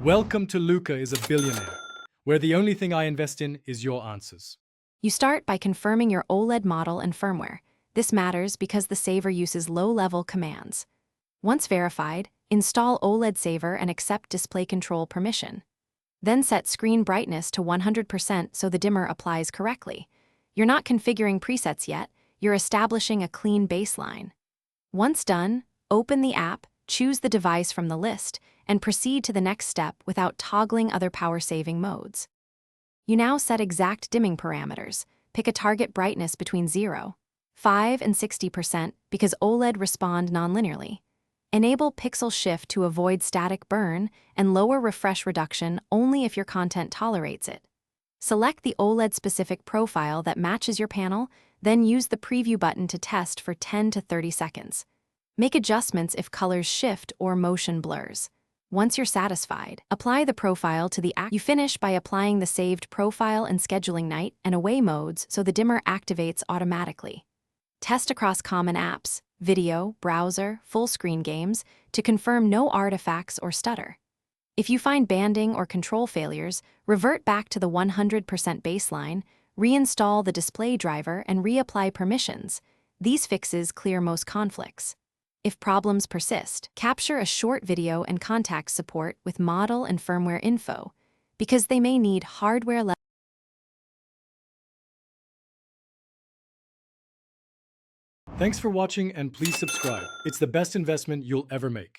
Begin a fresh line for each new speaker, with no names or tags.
Welcome to Luca is a billionaire, where the only thing I invest in is your answers.
You start by confirming your OLED model and firmware. This matters because the saver uses low-level commands. Once verified, install OLED Saver and accept display control permission. Then set screen brightness to 100% so the dimmer applies correctly. You're not configuring presets yet, you're establishing a clean baseline. Once done, open the app, choose the device from the list, and proceed to the next step without toggling other power-saving modes. You now set exact dimming parameters. Pick a target brightness between 0, 5, and 60% because OLED respond nonlinearly. Enable pixel shift to avoid static burn and lower refresh reduction only if your content tolerates it. Select the OLED-specific profile that matches your panel, then use the preview button to test for 10 to 30 seconds. Make adjustments if colors shift or motion blurs. Once you're satisfied, apply the profile to the app. You finish by applying the saved profile and scheduling night and away modes so the dimmer activates automatically. Test across common apps, video, browser, full-screen games to confirm no artifacts or stutter. If you find banding or control failures, revert back to the 100% baseline, reinstall the display driver, and reapply permissions. These fixes clear most conflicts. If problems persist, capture a short video and contact support with model and firmware info, because they may need hardware level.
Thanks for watching and please subscribe. It's the best investment you'll ever make.